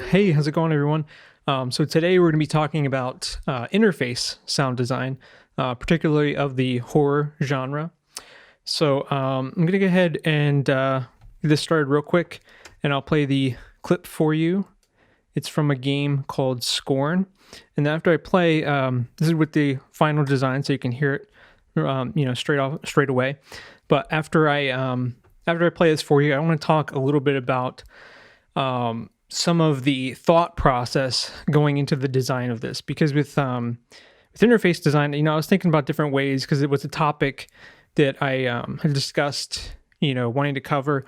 Hey, how's it going, everyone? So today we're going to be talking about interface sound design, particularly of the horror genre. So I'm going to go ahead and get this started real quick, and I'll play the clip for you. It's from a game called Scorn, and after I play, this is with the final design, so you can hear it, straight away. But after I play this for you, I want to talk a little bit about some of the thought process going into the design of this, because with interface design, I was thinking about different ways because it was a topic that I had discussed, wanting to cover,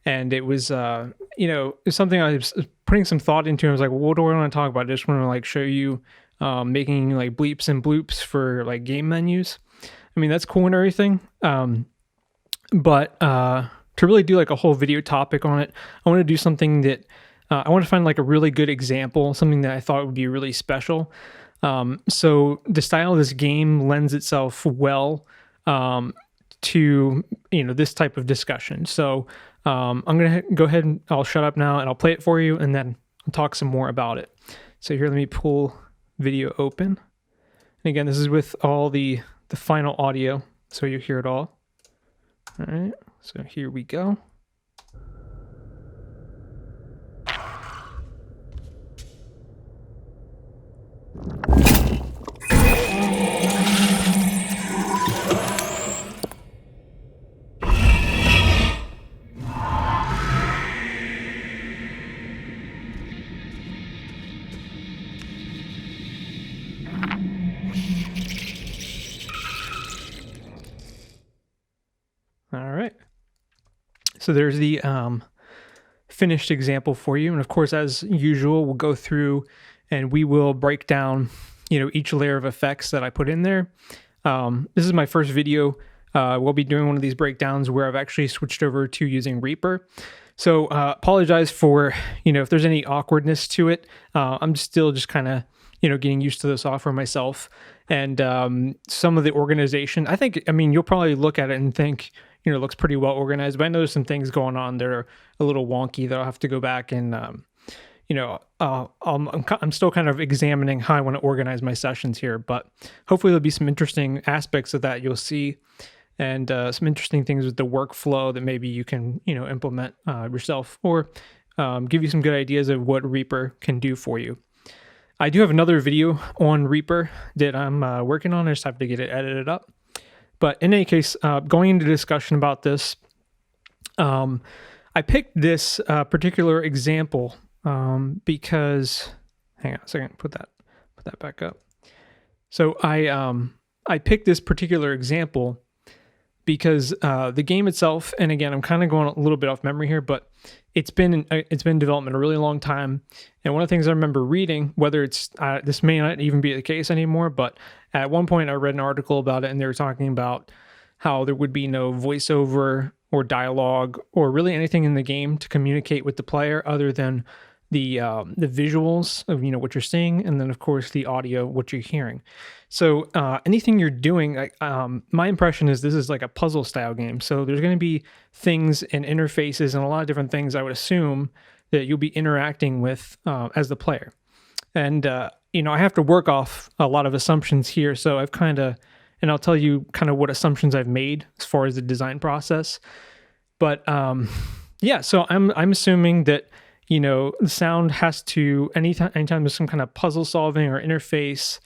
and it was, it's something I was putting some thought into. I was like, well, what do I want to talk about? I just want to show you making bleeps and bloops for game menus. I mean, that's cool and everything, but to really do a whole video topic on it, I want to do something that I want to find a really good example, something that I thought would be really special. So the style of this game lends itself well to this type of discussion. So I'm gonna go ahead and I'll shut up now and I'll play it for you, and then I'll talk some more about it. So here, let me pull video open. And again, this is with all the final audio, so you hear it all. All right, so here we go. All right. So there's the finished example for you. And of course, as usual, we'll go through and we will break down, each layer of effects that I put in there. This is my first video. We'll be doing one of these breakdowns where I've actually switched over to using Reaper. So apologize for, if there's any awkwardness to it. I'm still just kind of, getting used to the software myself. And some of the organization, you'll probably look at it and think, it looks pretty well organized, but I know there's some things going on that are a little wonky that I'll have to go back and, I'm still kind of examining how I want to organize my sessions here, but hopefully there'll be some interesting aspects of that you'll see, and some interesting things with the workflow that maybe you can, implement yourself, or give you some good ideas of what Reaper can do for you. I do have another video on Reaper that I'm working on. I just have to get it edited up. But in any case, going into discussion about this, I picked this particular example because, hang on a second, put that back up. So I picked this particular example because the game itself, and again, I'm kind of going a little bit off memory here, but it's been in development a really long time. And one of the things I remember reading, whether it's this may not even be the case anymore, but at one point I read an article about it, and they were talking about how there would be no voiceover or dialogue or really anything in the game to communicate with the player other than the visuals of what you're seeing, and then of course the audio, what you're hearing. So anything you're doing, my impression is this is like a puzzle style game. So there's going to be things and interfaces and a lot of different things I would assume that you'll be interacting with as the player. And I have to work off a lot of assumptions here. So I've and I'll tell you kind of what assumptions I've made as far as the design process. But so I'm assuming that the sound has to, anytime there's some kind of puzzle solving or interface,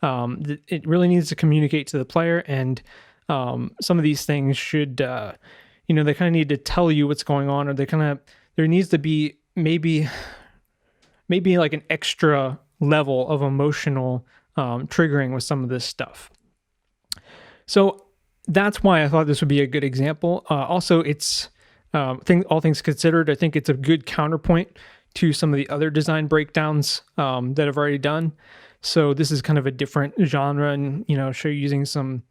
it really needs to communicate to the player. And some of these things should, they kind of need to tell you what's going on, or there needs to be maybe like an extra level of emotional triggering with some of this stuff. So that's why I thought this would be a good example. Also, it's all things considered, I think it's a good counterpoint to some of the other design breakdowns that I've already done. So this is kind of a different genre, and show you using some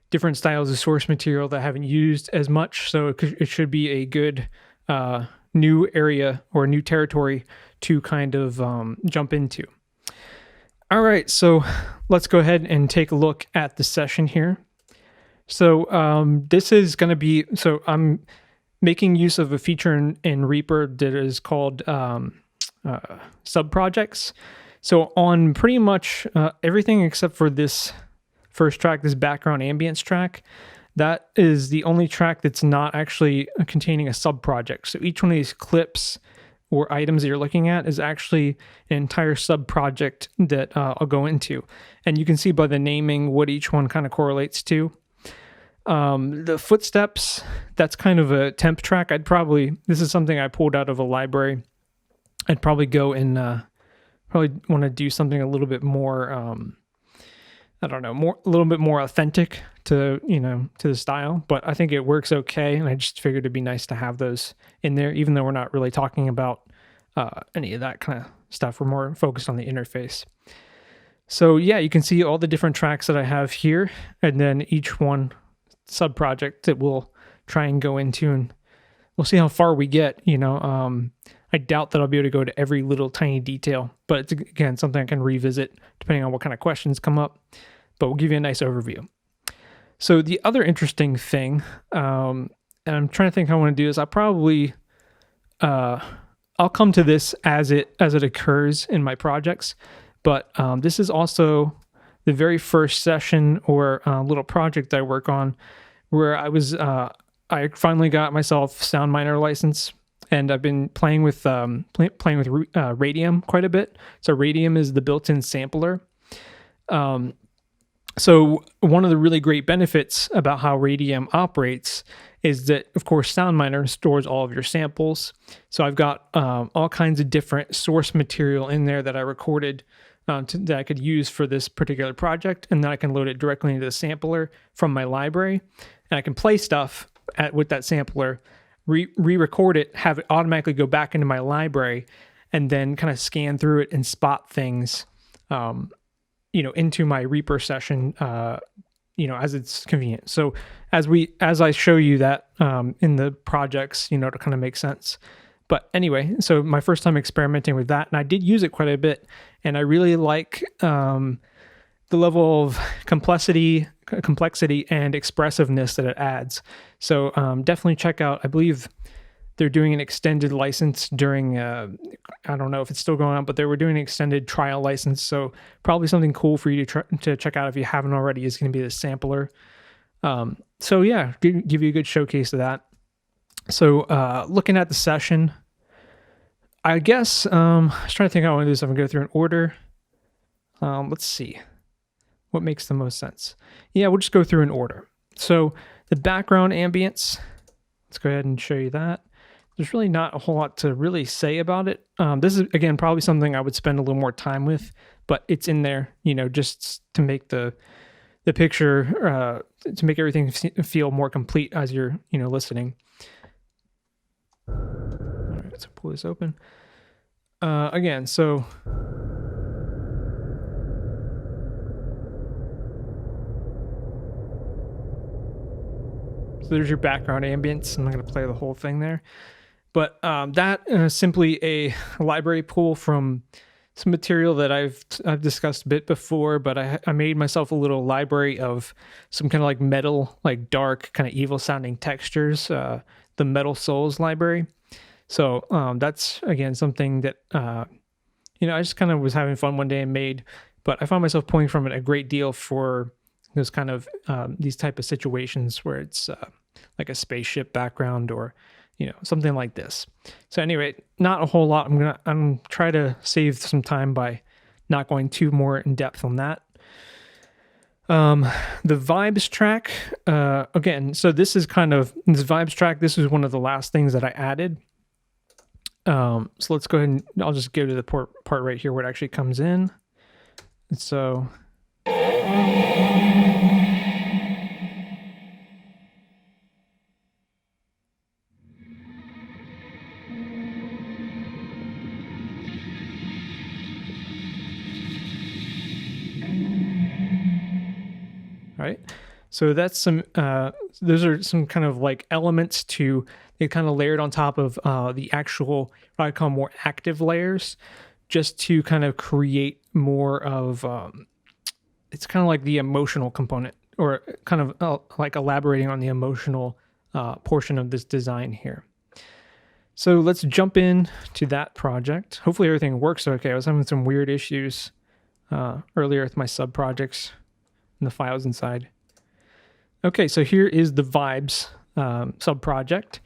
different styles of source material that I haven't used as much. So it should be a good new area or new territory to kind of jump into. All right, so let's go ahead and take a look at the session here. So this is going to be, so I'm making use of a feature in Reaper that is called sub projects. So on pretty much everything except for this first track, this background ambience track, that is the only track that's not actually containing a sub project. So each one of these clips or items that you're looking at is actually an entire sub project that I'll go into. And you can see by the naming what each one kind of correlates to. The footsteps, that's kind of a temp track. This is something I pulled out of a library. I'd probably go and probably want to do something a little bit more, a little bit more authentic to the style, but I think it works okay. And I just figured it'd be nice to have those in there, even though we're not really talking about any of that kind of stuff. We're more focused on the interface. So yeah, you can see all the different tracks that I have here, and then each one sub project that we'll try and go into, and we'll see how far we get. I doubt that I'll be able to go to every little tiny detail, but it's, again, something I can revisit depending on what kind of questions come up, but we'll give you a nice overview. So the other interesting thing, and I'm trying to think how I want to do this, I'll come to this as it occurs in my projects, but this is also the very first session or little project I work on where I finally got myself SoundMiner license. And I've been playing with Radium quite a bit. So Radium is the built-in sampler. So one of the really great benefits about how Radium operates is that, of course, SoundMiner stores all of your samples. So I've got all kinds of different source material in there that I recorded that I could use for this particular project, and then I can load it directly into the sampler from my library, and I can play stuff with that sampler, re-record it, have it automatically go back into my library, and then kind of scan through it and spot things, into my Reaper session, as it's convenient. So as I show you that in the projects, to kind of make sense. But anyway, so my first time experimenting with that, and I did use it quite a bit, and I really like the level of complexity and expressiveness that it adds. So definitely check out, I believe they're doing an extended license during, I don't know if it's still going on, but they were doing an extended trial license. So probably something cool for you to check out if you haven't already is going to be the sampler. So yeah, give you a good showcase of that. So looking at the session, I guess I was trying to think how I want to do this. I'm going to go through an order. Let's see what makes the most sense. Yeah, we'll just go through an order. So the background ambience, let's go ahead and show you that. There's really not a whole lot to really say about it. This is, again, probably something I would spend a little more time with, but it's in there, just to make the picture, to make everything feel more complete as you're, listening. All right, let's pull this open. Again, so there's your background ambience. I'm not going to play the whole thing there. But that is simply a library pool from some material that I've discussed a bit before, but I made myself a little library of some kind of like metal, like dark, kind of evil sounding textures, the Metal Souls library. So that's, again, something that, I just kind of was having fun one day and made, but I found myself pulling from it a great deal for those kind of, these type of situations where it's like a spaceship background or, something like this. So anyway, not a whole lot. I'm try to save some time by not going too more in depth on that. The vibes track, again, so this vibes track, this is one of the last things that I added. So let's go ahead and I'll just go to the part right here where it actually comes in. And so right? So that's some, those are some kind of like elements to, they kind of layered on top of the actual, what I call more active layers, just to kind of create more of, it's kind of like the emotional component, or kind of like elaborating on the emotional portion of this design here. So let's jump in to that project. Hopefully everything works okay. I was having some weird issues earlier with my sub projects and the files inside. Okay, so here is the Vibes sub project.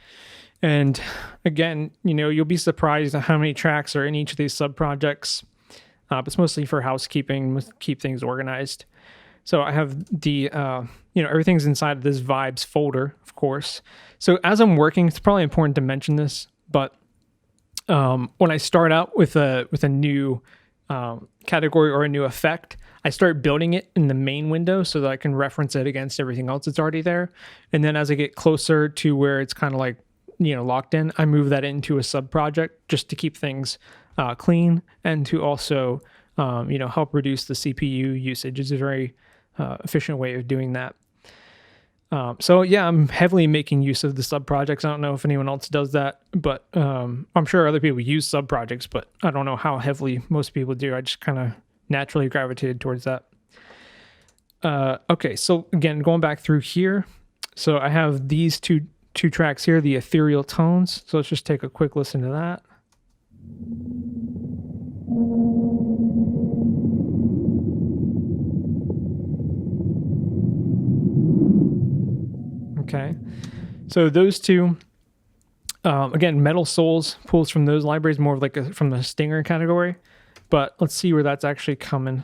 And again, you'll be surprised at how many tracks are in each of these sub projects. But it's mostly for housekeeping, keep things organized. So I have the, everything's inside of this Vibes folder, of course. So as I'm working, it's probably important to mention this, but when I start out with a new category or a new effect, I start building it in the main window so that I can reference it against everything else that's already there. And then as I get closer to where it's kind of like, locked in, I move that into a sub project just to keep things clean and to also, help reduce the CPU usage. It's a very efficient way of doing that. So yeah, I'm heavily making use of the sub projects. I don't know if anyone else does that, but I'm sure other people use sub projects, but I don't know how heavily most people do. I just kind of naturally gravitated towards that. Okay, so again, going back through here, so I have these two tracks here, the ethereal tones. So let's just take a quick listen to that. Okay, so those two, again, Metal Souls pulls from those libraries, more of like from the Stinger category, but let's see where that's actually coming.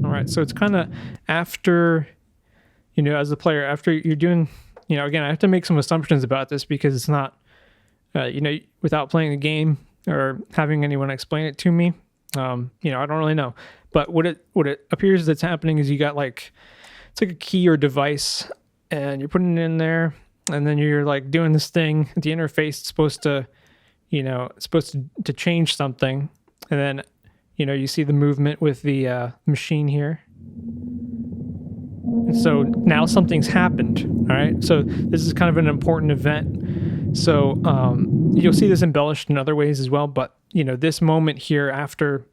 All right, so it's kind of after, as a player, after you're doing, again, I have to make some assumptions about this because it's not, without playing the game or having anyone explain it to me, I don't really know. But what it appears that's happening is you got it's like a key or device, and you're putting it in there, and then you're like doing this thing. The interface is supposed to, to change something, and then, you see the movement with the machine here. And so now something's happened. All right. So this is kind of an important event. So you'll see this embellished in other ways as well. But, this moment here after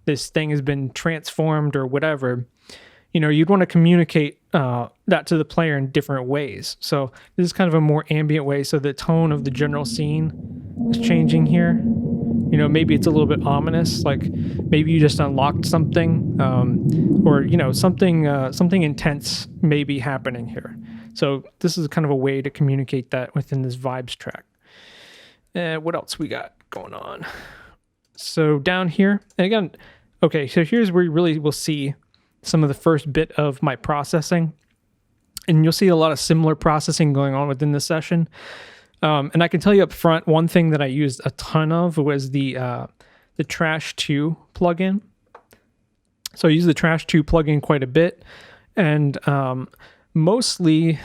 this thing has been transformed or whatever, you'd want to communicate that to the player in different ways. So this is kind of a more ambient way. So the tone of the general scene is changing here. Maybe it's a little bit ominous, like maybe you just unlocked something, or, something intense may be happening here. So this is kind of a way to communicate that within this Vibes track. What else we got going on? So down here, and again, okay, so here's where you really will see some of the first bit of my processing. And you'll see a lot of similar processing going on within the session. And I can tell you up front, one thing that I used a ton of was the Trash 2 plugin. So I use the Trash 2 plugin quite a bit. And mostly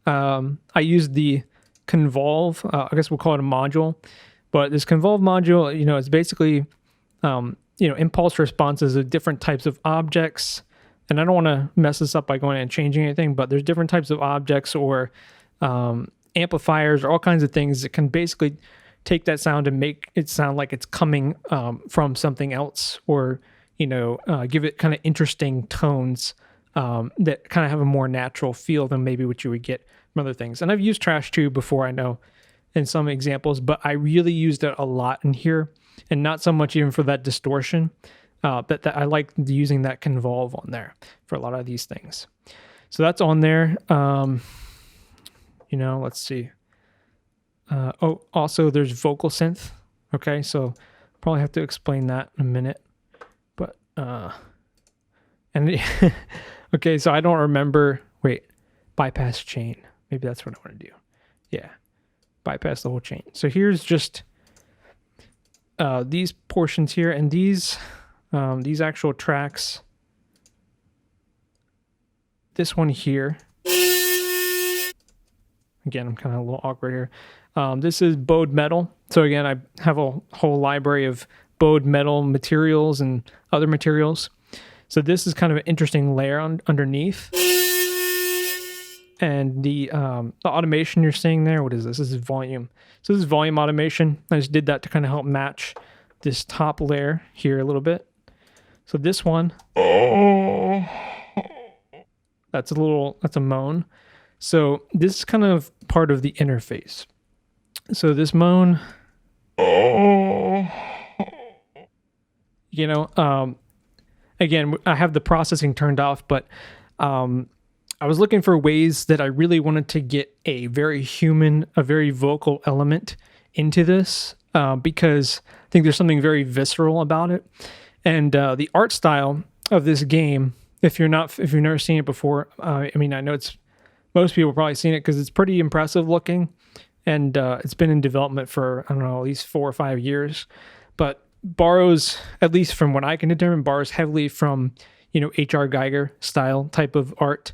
I used the Convolve, I guess we'll call it a module. But this Convolve module, it's basically, impulse responses of different types of objects. And I don't want to mess this up by going and changing anything, but there's different types of objects or amplifiers or all kinds of things that can basically take that sound and make it sound like it's coming from something else, or give it kind of interesting tones that kind of have a more natural feel than maybe what you would get from other things. And I've used Trash 2 before, I know, in some examples, but I really used it a lot in here, and not so much even for that distortion, but that I like using that Convolve on there for a lot of these things. So that's on there. Let's see. Also there's vocal synth. Okay, so probably have to explain that in a minute. But okay, so I don't remember. Wait, bypass chain. Maybe that's what I want to do. Yeah, bypass the whole chain. So here's just these portions here, and these actual tracks. This one here. Again, I'm kind of a little awkward here. This is bowed metal. So again, I have a whole library of bowed metal materials and other materials. So this is kind of an interesting layer underneath. And the automation you're seeing there, what is this? This is volume. So this is volume automation. I just did that to kind of help match this top layer here a little bit. So this one, that's a moan. So this is kind of part of the interface. So this moan, again, I have the processing turned off, but I was looking for ways that I really wanted to get a very human, a very vocal element into this, because I think there's something very visceral about it. And the art style of this game, if you've never seen it before, I know most people probably seen it because it's pretty impressive looking, and it's been in development for, I don't know, at least 4 or 5 years, but borrows, at least from what I can determine, borrows heavily from, H.R. Geiger style type of art.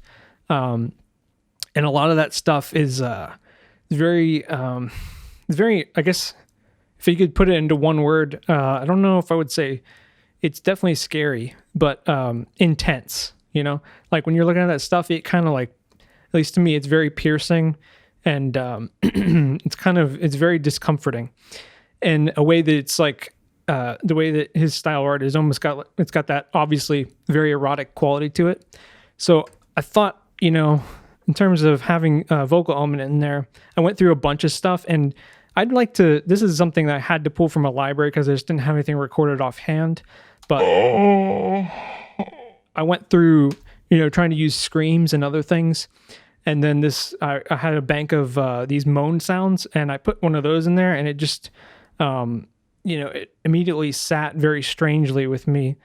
And a lot of that stuff is very, I guess, if you could put it into one word, I don't know if I would say it's definitely scary, but intense, like when you're looking at that stuff, it kind of like, at least to me, it's very piercing, and it's very discomforting in a way that it's like, the way that his style art is almost it's got that obviously very erotic quality to it. So I thought, in terms of having a vocal element in there, I went through a bunch of stuff, and this is something that I had to pull from a library because I just didn't have anything recorded offhand, but I went through, trying to use screams and other things. And then I had a bank of these moan sounds, and I put one of those in there, and it just, it immediately sat very strangely with me.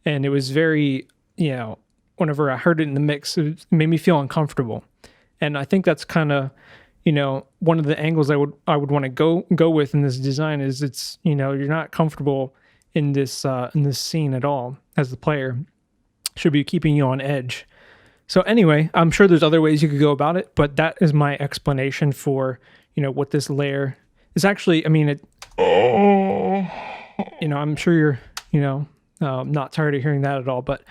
And it was very, whenever I heard it in the mix, it made me feel uncomfortable. And I think that's kind of, one of the angles I would want to go with in this design is it's, you're not comfortable in this scene at all as the player. Should be keeping you on edge. So anyway, I'm sure there's other ways you could go about it, but that is my explanation for, what this layer is actually. I'm sure you're, not tired of hearing that at all, but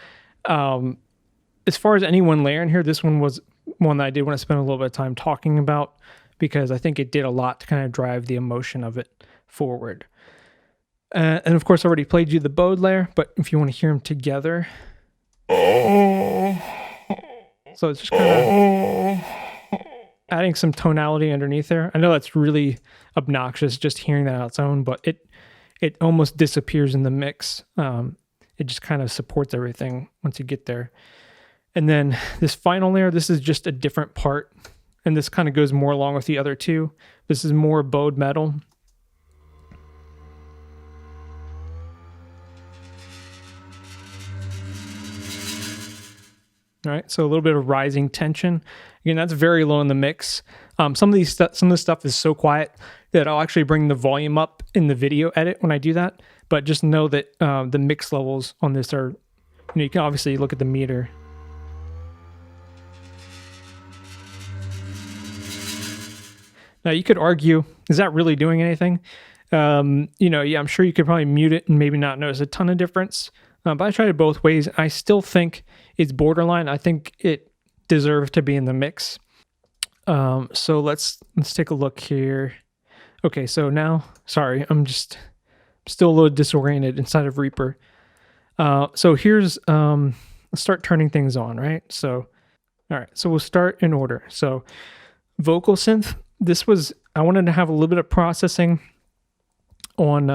as far as any one layer in here, this one was one that I did want to spend a little bit of time talking about because I think it did a lot to kind of drive the emotion of it forward. And of course, I already played you the bowed layer, but if you want to hear them together. So it's just kind of adding some tonality underneath there. I know that's really obnoxious just hearing that on its own, but it almost disappears in the mix. It just kind of supports everything once you get there. And then this final layer, this is just a different part, and this kind of goes more along with the other two. This is more bowed metal. All right, so a little bit of rising tension. Again, that's very low in the mix. Some of the stuff is so quiet that I'll actually bring the volume up in the video edit when I do that. But just know that the mix levels on this are, you can obviously look at the meter. Now you could argue, is that really doing anything? I'm sure you could probably mute it and maybe not notice a ton of difference. But I tried it both ways. I still think it's borderline. I think it deserves to be in the mix. So let's take a look here. Okay, so now, sorry, I'm just still a little disoriented inside of Reaper. So here's, let's start turning things on, right? So, all right, so we'll start in order. So vocal synth, I wanted to have a little bit of processing on,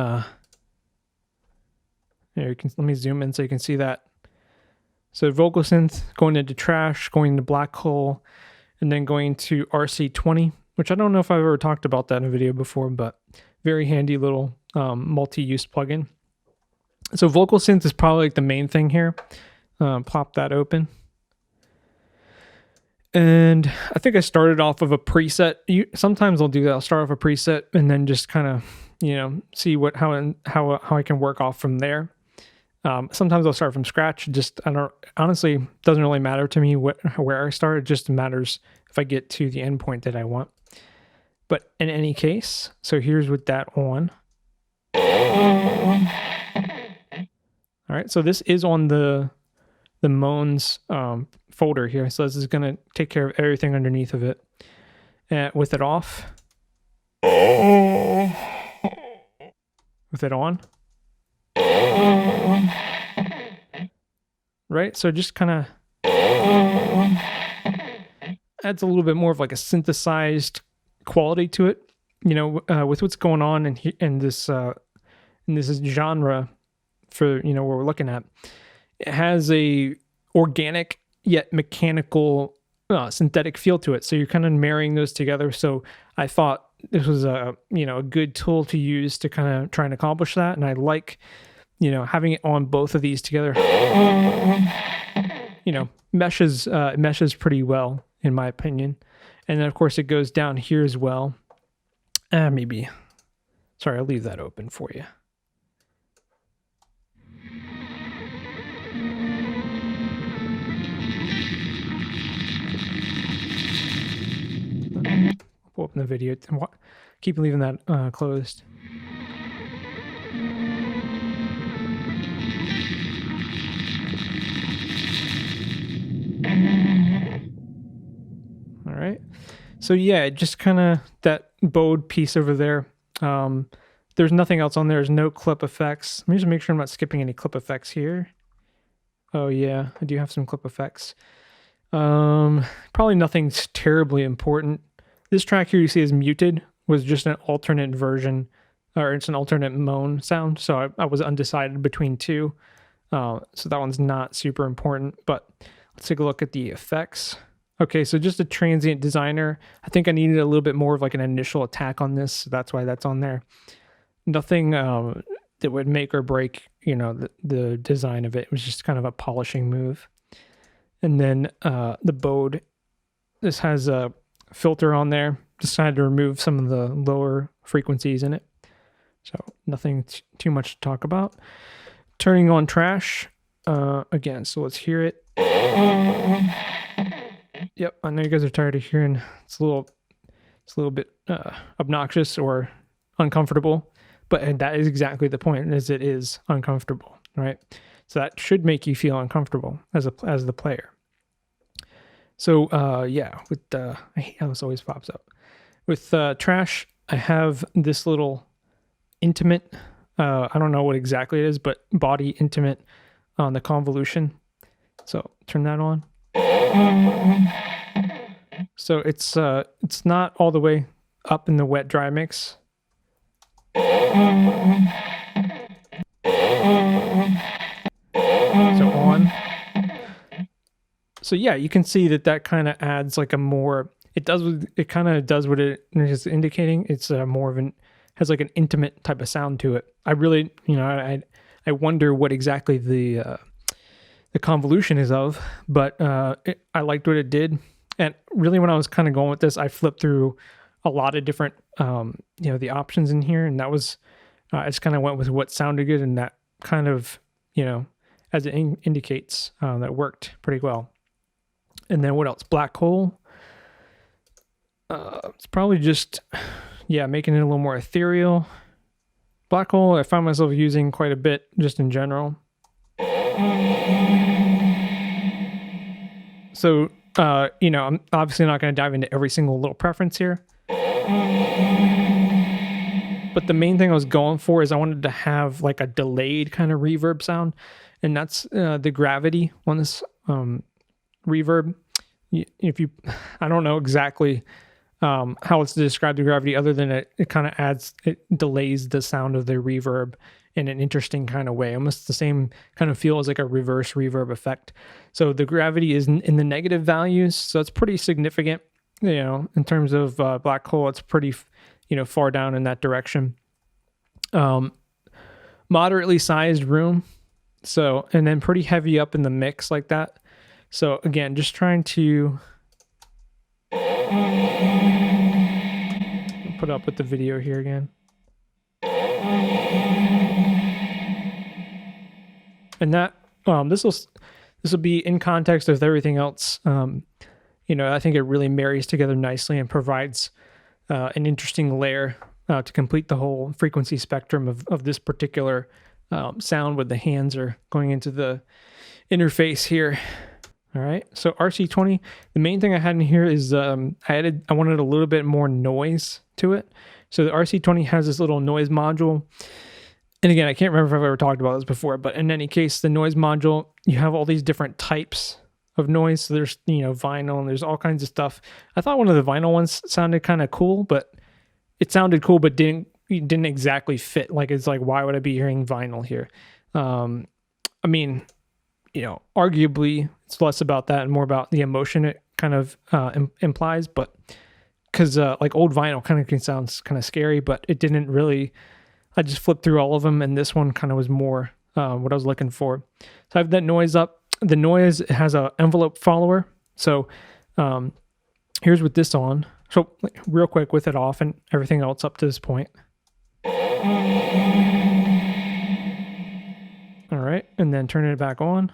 let me zoom in so you can see that. So vocal synth going into trash, going into black hole, and then going to RC20, which I don't know if I've ever talked about that in a video before, but very handy little multi-use plugin. So vocal synth is probably like the main thing here. Pop that open. And I think I started off of a preset. Sometimes I'll do that. I'll start off a preset and then just kind of, see how I can work off from there. Sometimes I'll start from scratch. Honestly, doesn't really matter to me where I start. It just matters if I get to the endpoint that I want. But in any case, so here's with that on. All right, so this is on the moans folder here. So this is going to take care of everything underneath of it. With it off. With it on. right? So just kind of adds a little bit more of like a synthesized quality to it, you know, with what's going on in this genre for, you know, what we're looking at. It has a organic yet mechanical synthetic feel to it. So you're kind of marrying those together. So I thought this was a, you know, a good tool to use to kind of try and accomplish that. And I like, you know, having it on both of these together, you know, meshes pretty well in my opinion. And then of course it goes down here as well. Maybe, sorry, I'll leave that open for you. We'll open the video. Keep leaving that closed. All right. So yeah, just kind of that bowed piece over there. There's nothing else on there. There's no clip effects. Let me just make sure I'm not skipping any clip effects here. Oh yeah, I do have some clip effects. Probably nothing terribly important. This track here you see is muted, was just an alternate version, or it's an alternate moan sound. So I was undecided between two. So that one's not super important, but let's take a look at the effects. Okay, so just a transient designer. I think I needed a little bit more of like an initial attack on this. So that's why that's on there. Nothing that would make or break, you know, the design of it. It was just kind of a polishing move. And then the bowed. This has a filter on there. Decided to remove some of the lower frequencies in it. So nothing too much to talk about. Turning on trash again. So let's hear it. Yep, I know you guys are tired of hearing. It's a little bit obnoxious or uncomfortable, but that is exactly the point. Is it is uncomfortable, right? So that should make you feel uncomfortable as the player. So yeah, with I hate how this always pops up. With trash, I have this little intimate. I don't know what exactly it is, but body intimate on the convolution. So turn that on. So it's not all the way up in the wet dry mix. So on. So yeah, you can see that kind of adds like a more. It kind of does what it is indicating. It's more of has like an intimate type of sound to it. I really, you know, I wonder what exactly the convolution is of, but I liked what it did. And really when I was kind of going with this, I flipped through a lot of different, you know, the options in here. And that was, I just kind of went with what sounded good. And that kind of, you know, as it indicates, that worked pretty well. And then what else? Black hole. It's probably just, yeah, making it a little more ethereal. Black hole, I find myself using quite a bit just in general. So, you know, I'm obviously not going to dive into every single little preference here. But the main thing I was going for is I wanted to have like a delayed kind of reverb sound. And that's the gravity on this reverb. I don't know exactly how it's to describe the gravity other than it kind of it delays the sound of the reverb in an interesting kind of way, almost the same kind of feel as like a reverse reverb effect. So the gravity is in the negative values, so it's pretty significant, you know, in terms of black hole. It's pretty, you know, far down in that direction. Moderately sized room, so, and then pretty heavy up in the mix like that. So again, just trying to put up with the video here again. And that this will be in context with everything else. You know, I think it really marries together nicely and provides an interesting layer to complete the whole frequency spectrum of this particular sound with the hands are going into the interface here. All right, so RC20, the main thing I had in here is I wanted a little bit more noise to it. So the RC20 has this little noise module. And again, I can't remember if I've ever talked about this before, but in any case, the noise module, you have all these different types of noise. So there's, vinyl, and there's all kinds of stuff. I thought one of the vinyl ones sounded kind of cool, but it sounded cool, but didn't exactly fit. Like, it's like, why would I be hearing vinyl here? I mean, arguably it's less about that and more about the emotion it kind of implies, but because like old vinyl kind of can sound kind of scary, but it didn't really. I just flipped through all of them, and this one kind of was more what I was looking for. So I have that noise up. The noise has an envelope follower. So here's with this on. So real quick with it off and everything else up to this point. All right, and then turning it back on.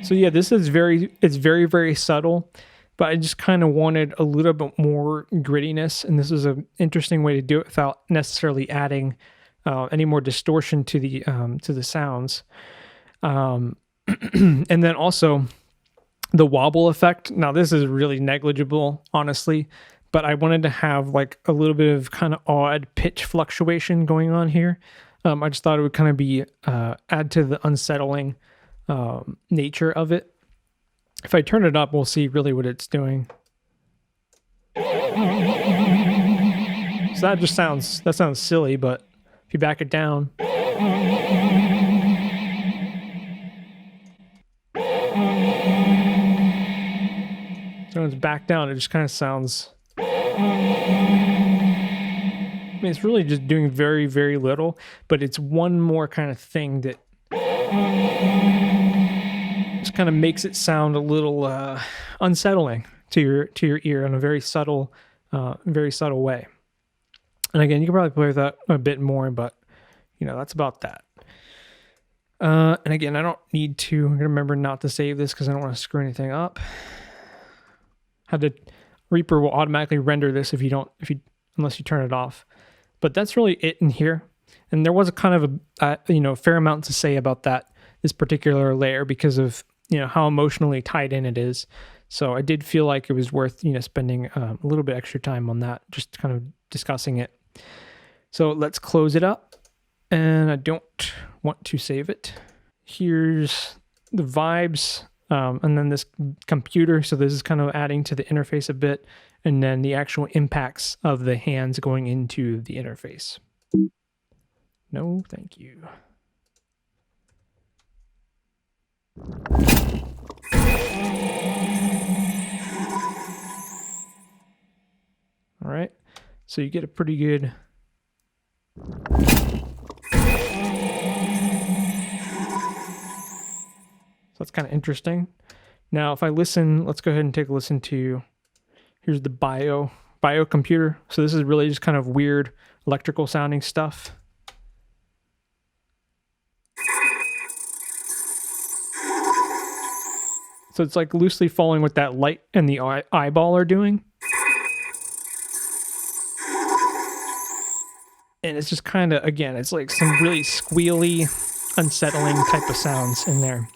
So yeah, this is it's very, very subtle, but I just kind of wanted a little bit more grittiness, and this is an interesting way to do it without necessarily adding any more distortion to the sounds. And then also the wobble effect. Now this is really negligible, honestly, but I wanted to have like a little bit of kind of odd pitch fluctuation going on here. I just thought it would kind of be add to the unsettling nature of it. If I turn it up, we'll see really what it's doing. So that sounds silly, but if you back it down, so when it's back down, it just kind of sounds. I mean, it's really just doing very, very little, but it's one more kind of thing that just kind of makes it sound a little unsettling to your ear in a very subtle way. And again, you can probably play with that a bit more, but that's about that. And again, I don't need to. I'm gonna remember not to save this because I don't want to screw anything up. Reaper will automatically render this unless you turn it off. But that's really it in here. And there was a kind of a fair amount to say about this particular layer because of how emotionally tied in it is. So I did feel like it was worth spending a little bit extra time on that, just kind of discussing it. So let's close it up, and I don't want to save it. Here's the vibes, and then this computer. So this is kind of adding to the interface a bit, and then the actual impacts of the hands going into the interface. No, thank you. All right, so you get a pretty good. So that's kind of interesting. Now, if I listen, let's go ahead and take a listen to. Here's the bio computer. So this is really just kind of weird electrical sounding stuff. So it's like loosely following what that light and the eyeball are doing. And it's just kind of, again, it's like some really squealy, unsettling type of sounds in there.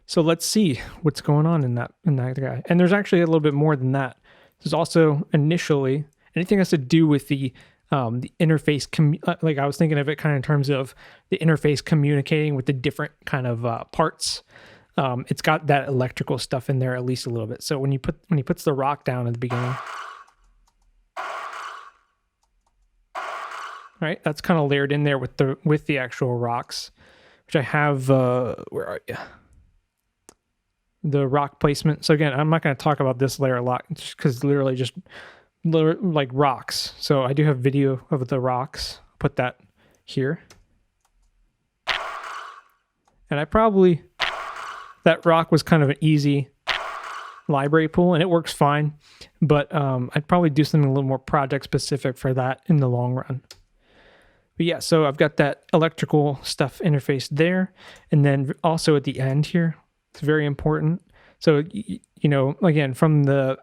So let's see what's going on in that guy. And there's actually a little bit more than that. There's also initially anything has to do with the interface. Like I was thinking of it kind of in terms of the interface communicating with the different kind of parts. It's got that electrical stuff in there at least a little bit. So when he puts the rock down at the beginning, right, that's kind of layered in there with the actual rocks, which I have. Where are you? The rock placement. So again, I'm not going to talk about this layer a lot because literally just like rocks. So I do have video of the rocks. Put that here, and that rock was kind of an easy library pool, and it works fine. But I'd probably do something a little more project specific for that in the long run. But yeah, so I've got that electrical stuff interface there, and then also at the end here. It's very important. So, again, from the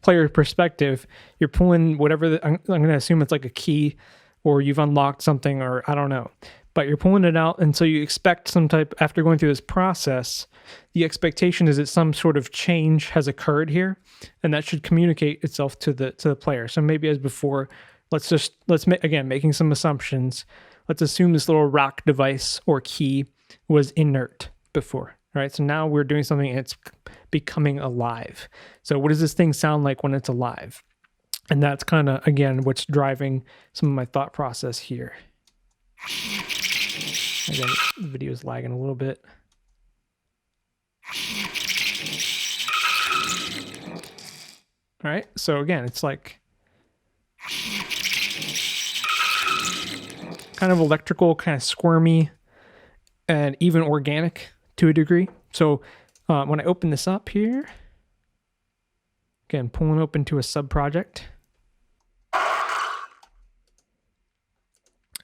player perspective, you're pulling whatever, I'm going to assume it's like a key or you've unlocked something or I don't know. but you're pulling it out, and so you expect some type, after going through this process, the expectation is that some sort of change has occurred here, and that should communicate itself to the player. So maybe as before, let's make, again, making some assumptions. Let's assume this little rock device or key was inert before, right? So now we're doing something and it's becoming alive. So what does this thing sound like when it's alive? And that's kind of, again, what's driving some of my thought process here. Again, the video is lagging a little bit. All right, so again, it's like kind of electrical, kind of squirmy, and even organic to a degree. So when I open this up here, again, pulling open to a sub-project.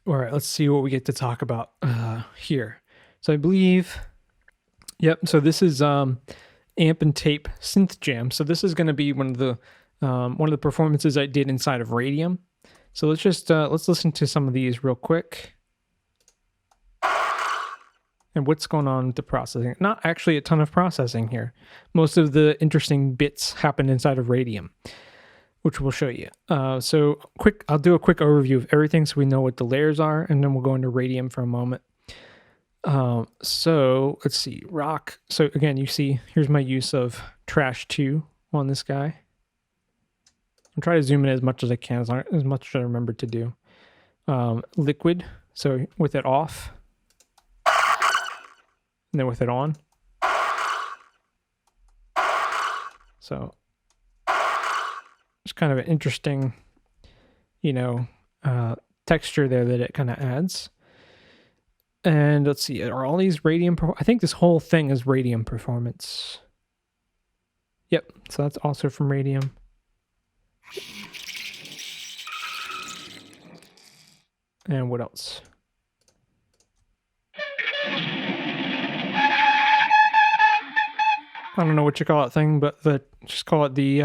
All right, let's see what we get to talk about here. So I believe, yep, so this is Amp and Tape Synth Jam. So this is going to be one of the performances I did inside of Radium. So let's just let's listen to some of these real quick. And what's going on with the processing? Not actually a ton of processing here. Most of the interesting bits happen inside of Radium, which we'll show you. So I'll do a quick overview of everything so we know what the layers are, and then we'll go into Radium for a moment. So let's see, rock. So again, you see, here's my use of Trash 2 on this guy. I'll try to zoom in as much as I can, as much as I remember to do. Liquid, so with it off, and then with it on. So it's kind of an interesting, texture there that it kind of adds. And let's see, are all these Radium? I think this whole thing is Radium performance. Yep, so that's also from Radium. And what else? I don't know what you call that thing, but just call it the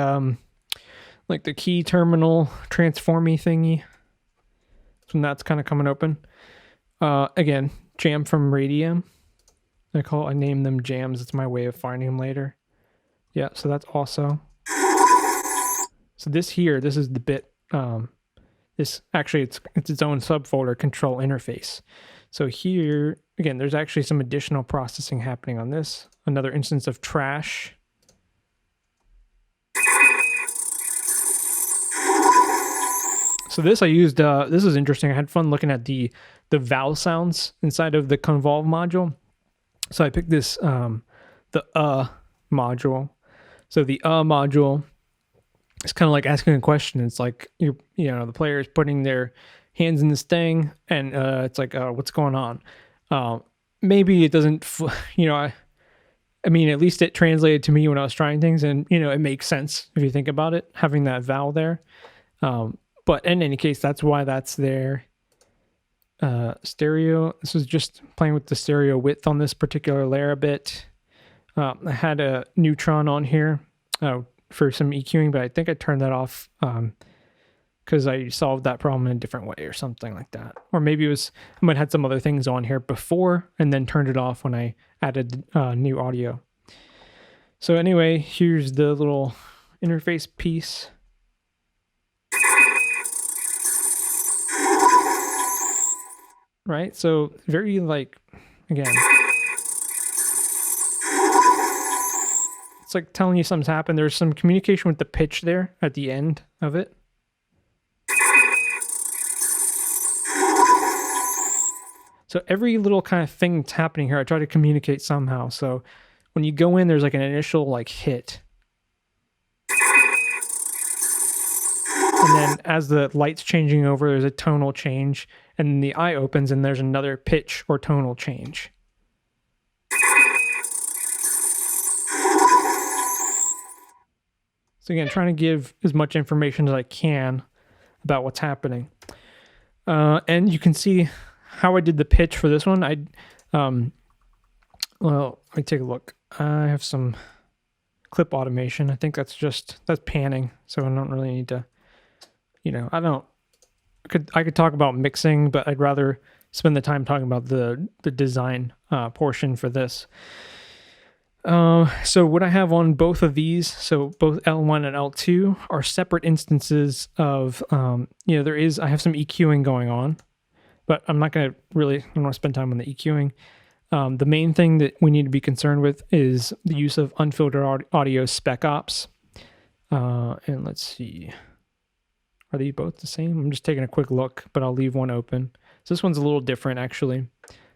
like the key terminal transformy thingy. So that's kind of coming open. Again, jam from Radium. I name them jams. It's my way of finding them later. Yeah, so that's also. So this is the bit. This actually it's its own subfolder, control interface. So here again, there's actually some additional processing happening on this. Another instance of trash. So this I used, this is interesting. I had fun looking at the vowel sounds inside of the Convolve module. So I picked this, the module. So the module is kind of like asking a question. It's like, the player is putting their hands in this thing and it's like, what's going on? Maybe it doesn't, I mean, at least it translated to me when I was trying things, and it makes sense if you think about it, having that vowel there. But in any case, that's why that's there. Stereo. This was just playing with the stereo width on this particular layer a bit. I had a neutron on here for some EQing, but I think I turned that off because I solved that problem in a different way or something like that. Or maybe I might have had some other things on here before and then turned it off when I added new audio. So anyway, here's the little interface piece. Right, so very again, it's like telling you something's happened. There's some communication with the pitch there at the end of it. So every little kind of thing that's happening here, I try to communicate somehow. So when you go in, there's like an initial hit. And then as the light's changing over, there's a tonal change. And then the eye opens and there's another pitch or tonal change. So again, trying to give as much information as I can about what's happening. And you can see how I did the pitch for this one. Well, let me take a look. I have some clip automation. I think that's panning. So I don't really need to, I could talk about mixing, but I'd rather spend the time talking about the design portion for this. So what I have on both of these, so both L1 and L2 are separate instances of, I have some EQing going on, but I'm not going to I don't want to spend time on the EQing. The main thing that we need to be concerned with is the use of unfiltered audio spec ops. And let's see, are these both the same? I'm just taking a quick look, but I'll leave one open. So this one's a little different actually.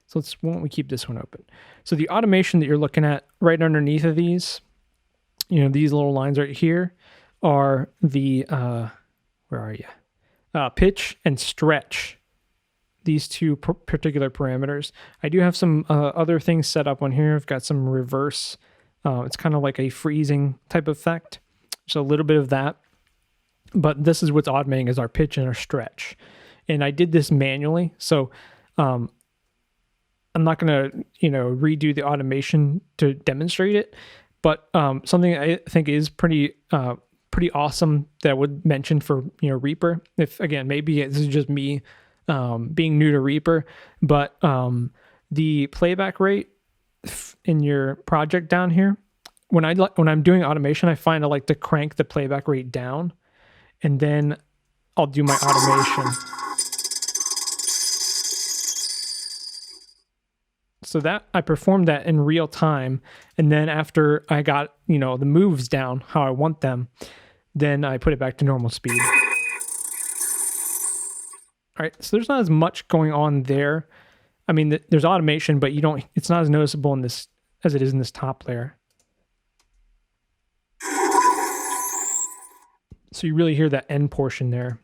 So why don't we keep this one open? So the automation that you're looking at right underneath of these, these little lines right here are the, where are you? Pitch and stretch. These two particular parameters. I do have some other things set up on here. I've got some reverse. It's kind of like a freezing type effect. So a little bit of that. But this is what's automating is our pitch and our stretch. And I did this manually. So I'm not going to, redo the automation to demonstrate it, but something I think is pretty awesome that I would mention for, Reaper. If again, maybe this is just me being new to Reaper, but the playback rate in your project down here, when I'm doing automation, I find I like to crank the playback rate down, and then I'll do my automation. So that I performed that in real time, and then after I got the moves down how I want them, then I put it back to normal speed. All right, so there's not as much going on there. I mean, there's automation, but it's not as noticeable in this as it is in this top layer. So you really hear that end portion there.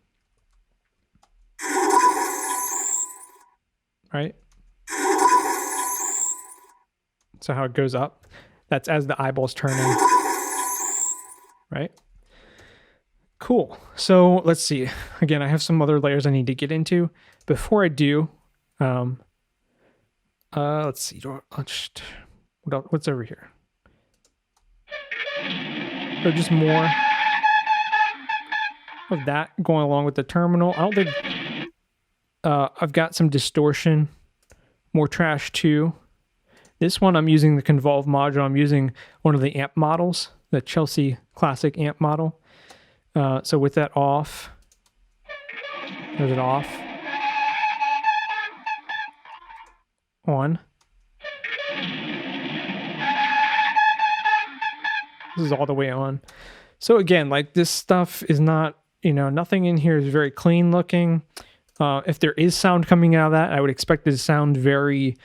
All right. So how it goes up, that's as the eyeball's turning, right? Cool. So let's see. Again, I have some other layers I need to get into. Before I do, let's see. What's over here? Or just more of that going along with the terminal. I don't think I've got some distortion, more trash too. This one, I'm using the Convolve module. I'm using one of the amp models, the Chelsea Classic amp model. So with that off, there's it off. On. This is all the way on. So again, like this stuff is not, nothing in here is very clean looking. If there is sound coming out of that, I would expect it to sound very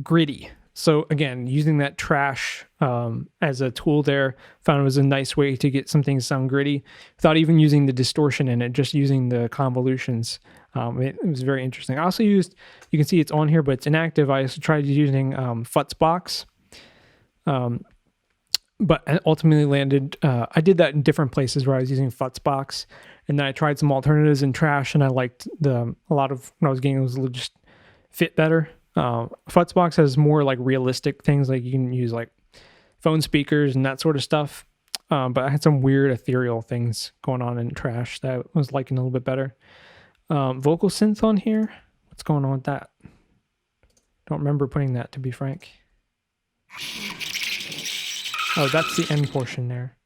gritty. So again, using that trash as a tool there, found it was a nice way to get some things sound gritty without even using the distortion in it, just using the convolutions. It was very interesting. I also used, you can see it's on here, but it's inactive. I also tried using Futzbox, but I ultimately landed, I did that in different places where I was using Futzbox, and then I tried some alternatives in trash, and I liked a lot of what I was getting was just fit better. Futzbox has more like realistic things, like you can use like phone speakers and that sort of stuff. But I had some weird ethereal things going on in trash that I was liking a little bit better. Vocal synth on here. What's going on with that? Don't remember putting that, to be frank. Oh, that's the end portion there.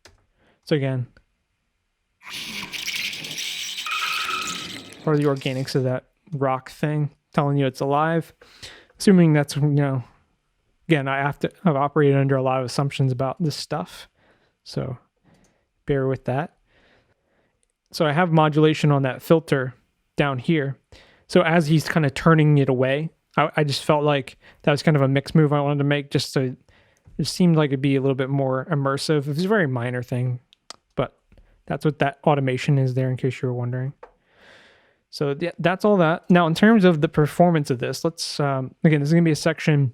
So again, part of the organics of that rock thing, telling you it's alive. Assuming that's, again, I've operated under a lot of assumptions about this stuff, so bear with that. So I have modulation on that filter down here. So as he's kind of turning it away, I just felt like that was kind of a mix move I wanted to make, just so it seemed like it'd be a little bit more immersive. It's a very minor thing, but that's what that automation is there, in case you were wondering. So yeah, that's all that. Now, in terms of the performance of this, let's, again, this is going to be a section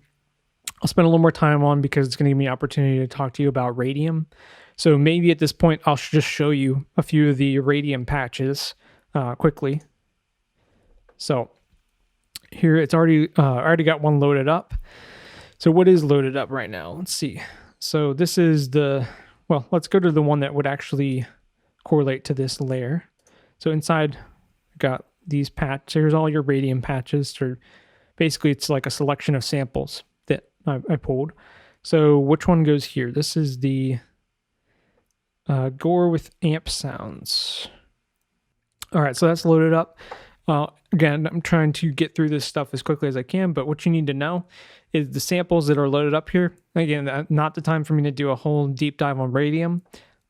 I'll spend a little more time on because it's going to give me an opportunity to talk to you about Radium. So maybe at this point, I'll just show you a few of the Radium patches quickly. So here it's already, I already got one loaded up. So what is loaded up right now? Let's see. So this is well, let's go to the one that would actually correlate to this layer. So inside, got these patches. Here's all your Radium patches. Basically, it's like a selection of samples that I pulled. So which one goes here? This is the Gore with amp sounds. All right, so that's loaded up. Again, I'm trying to get through this stuff as quickly as I can, but what you need to know is the samples that are loaded up here. Again, not the time for me to do a whole deep dive on Radium,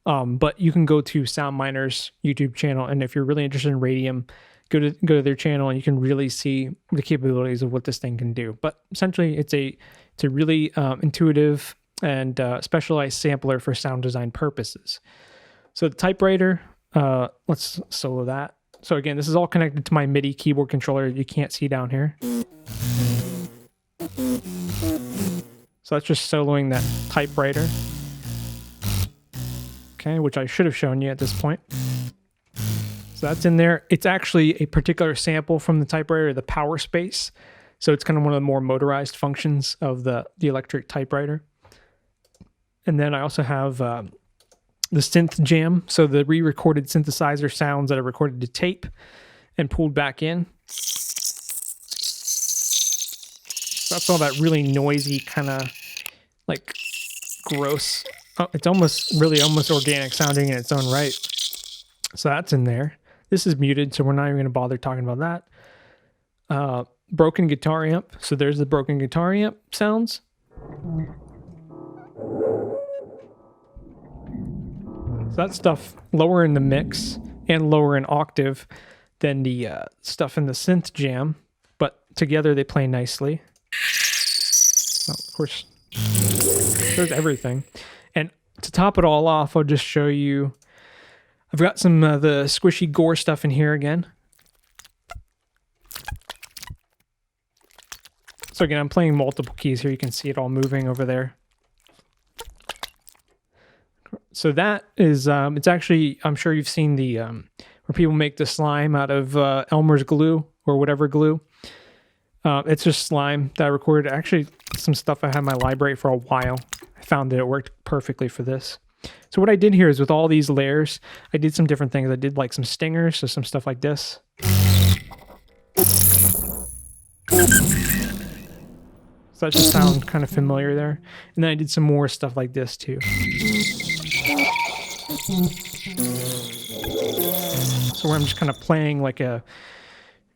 but you can go to SoundMiner's YouTube channel, and if you're really interested in Radium, go to their channel, and you can really see the capabilities of what this thing can do. But essentially, it's a really intuitive and specialized sampler for sound design purposes. So the typewriter, let's solo that. So again, this is all connected to my MIDI keyboard controller you can't see down here. So that's just soloing that typewriter. Okay, which I should have shown you at this point. So that's in there. It's actually a particular sample from the typewriter, the power space. So it's kind of one of the more motorized functions of the electric typewriter. And then I also have the synth jam. So the re-recorded synthesizer sounds that are recorded to tape and pulled back in. So that's all that really noisy kind of like gross. Oh, it's almost organic sounding in its own right. So that's in there. This is muted, so we're not even going to bother talking about that. Broken guitar amp. So there's the broken guitar amp sounds. So that stuff lower in the mix and lower in octave than the stuff in the synth jam, but together they play nicely. Oh, of course, there's everything. And to top it all off, I'll just show you, I've got some the squishy Gore stuff in here again. So again, I'm playing multiple keys here. You can see it all moving over there. So that is, it's actually, I'm sure you've seen the, where people make the slime out of Elmer's glue or whatever glue. It's just slime that I recorded. Actually, some stuff I had in my library for a while. I found that it worked perfectly for this. So what I did here is with all these layers, I did some different things. I did like some stingers, so some stuff like this. So that just sounds kind of familiar there. And then I did some more stuff like this too. So where I'm just kind of playing like a,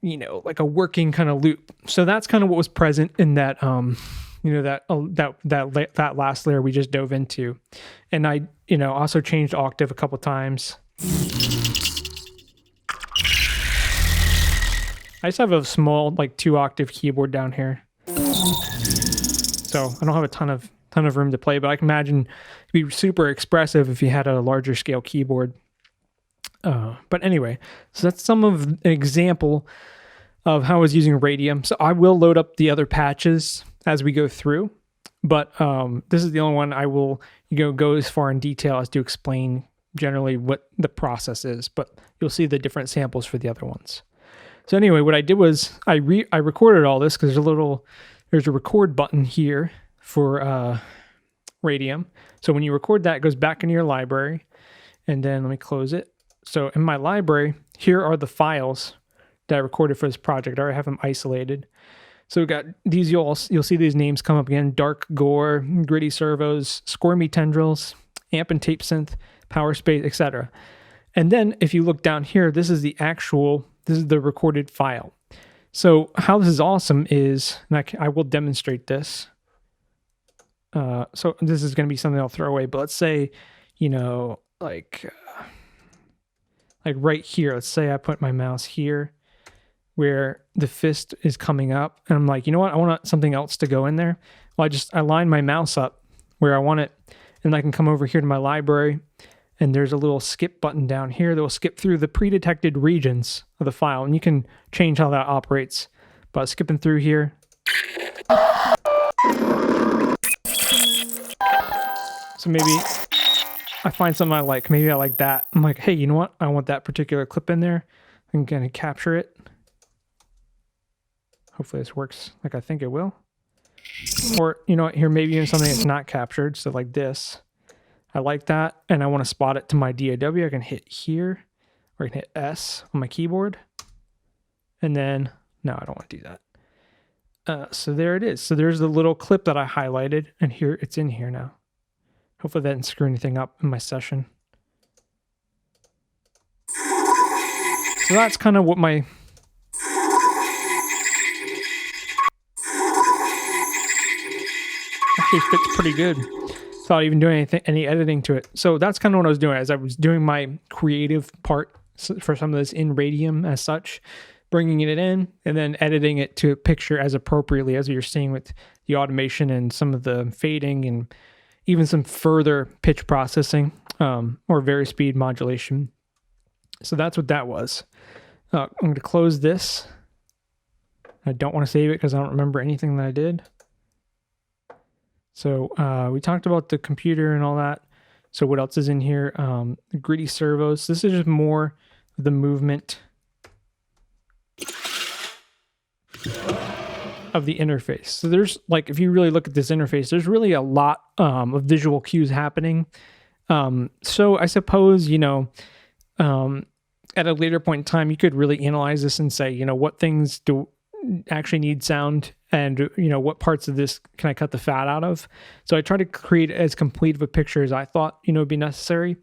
you know, like a working kind of loop. So that's kind of what was present in that, you know, that last layer we just dove into. And I, you know, also changed octave a couple times. I just have a small, like 2-octave keyboard down here. So I don't have a ton of room to play, but I can imagine it'd be super expressive if you had a larger scale keyboard. But anyway, so that's some of an example of how I was using Radium. So I will load up the other patches as we go through, but this is the only one I will go as far in detail as to explain generally what the process is, but you'll see the different samples for the other ones. So anyway, what I did was I recorded all this because there's a record button here for Radium. So when you record that, it goes back into your library. And then let me close it. So in my library, here are the files that I recorded for this project. I already have them isolated. So we got these, you'll see these names come up again: Dark Gore, Gritty Servos, Squirmy Tendrils, Amp and Tape Synth, Power Space, etc. And then if you look down here, this is the recorded file. So how this is awesome is, and I will demonstrate this. So this is going to be something I'll throw away, but let's say, you know, like right here, let's say I put my mouse here where the fist is coming up, and I'm like, you know what, I want something else to go in there. Well, I line my mouse up where I want it, and I can come over here to my library, and there's a little skip button down here that will skip through the pre-detected regions of the file, and you can change how that operates by skipping through here. So maybe I find something I like. Maybe I like that. I'm like, hey, you know what? I want that particular clip in there. I'm going to capture it. Hopefully this works like I think it will. Or, you know what? Here, maybe even something that's not captured. So like this. I like that, and I want to spot it to my DAW. I can hit here, or I can hit S on my keyboard. And then, no, I don't want to do that. So there it is. So there's the little clip that I highlighted, and here it's in here now. Hopefully that didn't screw anything up in my session. So that's kind of what my actually fits pretty good without even doing any editing to it. So that's kind of what I was doing as I was doing my creative part for some of this in Radium as such, bringing it in and then editing it to a picture as appropriately as you're seeing with the automation and some of the fading and even some further pitch processing or vari-speed modulation. So that's what that was. I'm going to close this. I don't want to save it because I don't remember anything that I did. So we talked about the computer and all that. So what else is in here? The gritty servos. This is just more of the movement of the interface. So there's like, if you really look at this interface, there's really a lot of visual cues happening. So I suppose, you know, at a later point in time, you could really analyze this and say, you know, what things do actually need sound and, you know, what parts of this can I cut the fat out of? So I try to create as complete of a picture as I thought, you know, would be necessary.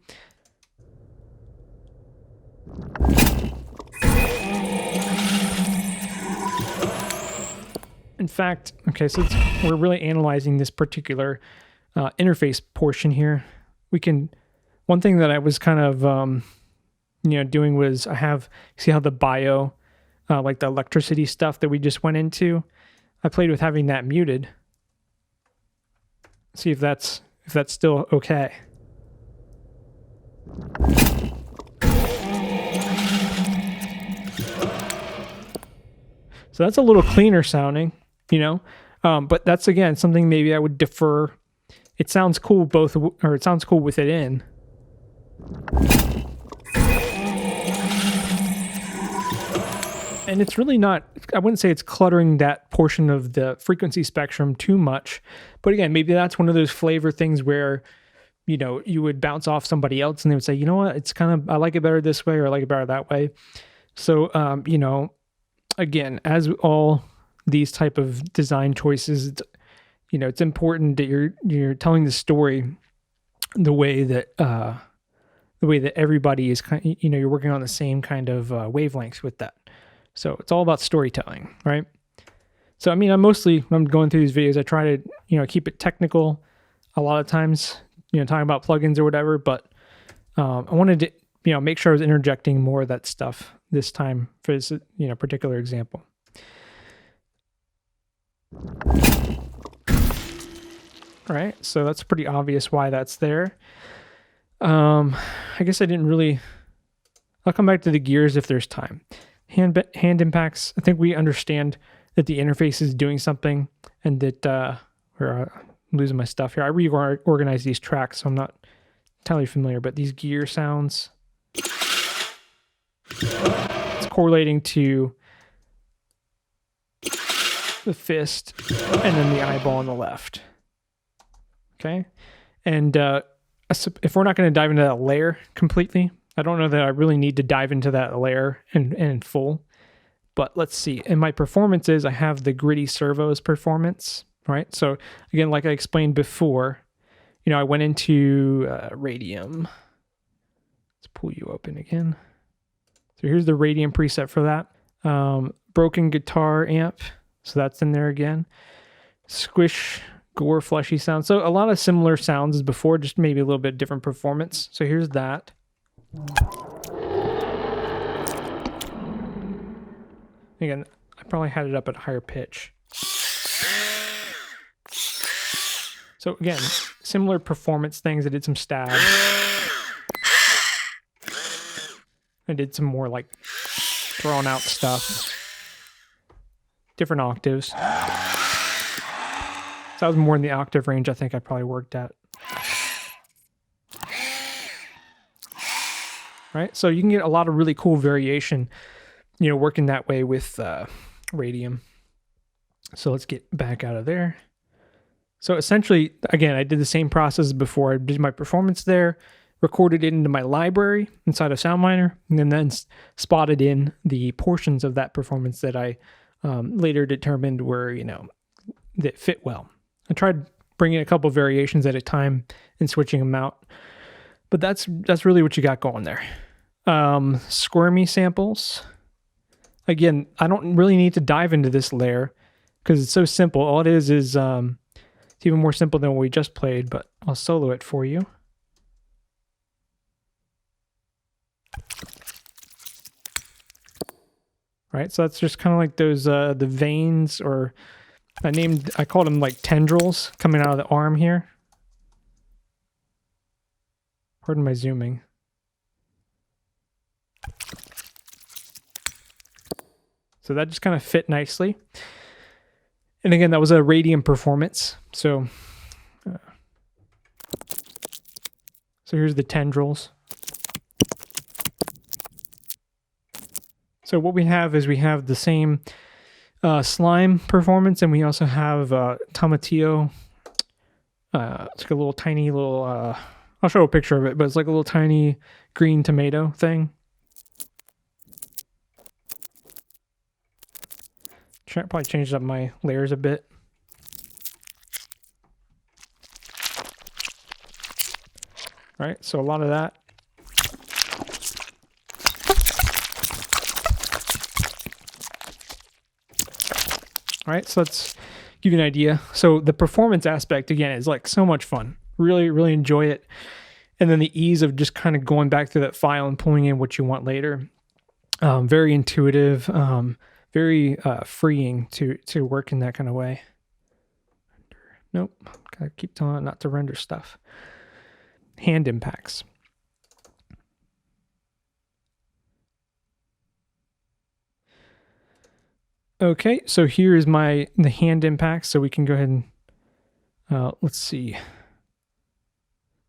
In fact, okay, so we're really analyzing this particular interface portion here. One thing that I was kind of, you know, doing was see how the bio, like the electricity stuff that we just went into, I played with having that muted. See if that's still okay. So that's a little cleaner sounding, you know, but that's again something maybe I would defer. It sounds cool it sounds cool with it in. And it's really not, I wouldn't say it's cluttering that portion of the frequency spectrum too much. But again, maybe that's one of those flavor things where, you know, you would bounce off somebody else and they would say, you know what, it's kind of, I like it better this way or I like it better that way. So, you know, again, as all these type of design choices, you know, it's important that you're telling the story the way that everybody is kind of, you know, you're working on the same kind of wavelengths with that. So it's all about storytelling, right? So, I mean, when I'm going through these videos, I try to, you know, keep it technical a lot of times, you know, talking about plugins or whatever, but I wanted to, you know, make sure I was interjecting more of that stuff this time for this, you know, particular example. All right, so that's pretty obvious why that's there. I guess I'll come back to the gears if there's time. Hand impacts, I think we understand that the interface is doing something and that, I'm losing my stuff here. I reorganized these tracks, so I'm not entirely familiar, but these gear sounds, it's correlating to the fist and then the eyeball on the left. Okay. And if we're not going to dive into that layer completely, I don't know that I really need to dive into that layer in full, but let's see. In my performances, I have the gritty servos performance, right? So again, like I explained before, you know, I went into Radium. Let's pull you open again. So here's the Radium preset for that. Broken guitar amp. So that's in there again. Squish, gore, fleshy sound. So a lot of similar sounds as before, just maybe a little bit different performance. So here's that. Again, I probably had it up at a higher pitch. So again, similar performance things. I did some stab. I did some more like thrown out stuff. Different octaves. So that was more in the octave range I think I probably worked at. Right? So you can get a lot of really cool variation, you know, working that way with Radium. So let's get back out of there. So essentially, again, I did the same process before. I did my performance there, recorded it into my library inside of SoundMiner, and then spotted in the portions of that performance that I later determined were, that fit well. I tried bringing a couple variations at a time and switching them out, but that's really what you got going there. Squirmy samples. Again, I don't really need to dive into this layer because it's so simple. All it is it's even more simple than what we just played, but I'll solo it for you. Right, so that's just kind of like those the veins, or I called them like tendrils coming out of the arm here. Pardon my zooming. So that just kind of fit nicely. And again, that was a Radium performance. So here's the tendrils. So what we have is we have the same slime performance, and we also have tomatillo. It's like a little tiny little, I'll show a picture of it, but it's like a little tiny green tomato thing. Probably changed up my layers a bit. All right, so a lot of that. All right, so let's give you an idea. So the performance aspect, again, is like so much fun. Really, really enjoy it. And then the ease of just kind of going back through that file and pulling in what you want later. Very intuitive, very freeing to work in that kind of way. Nope, gotta keep telling it not to render stuff. Hand impacts. Okay, so here is the hand impacts. So we can go ahead and let's see.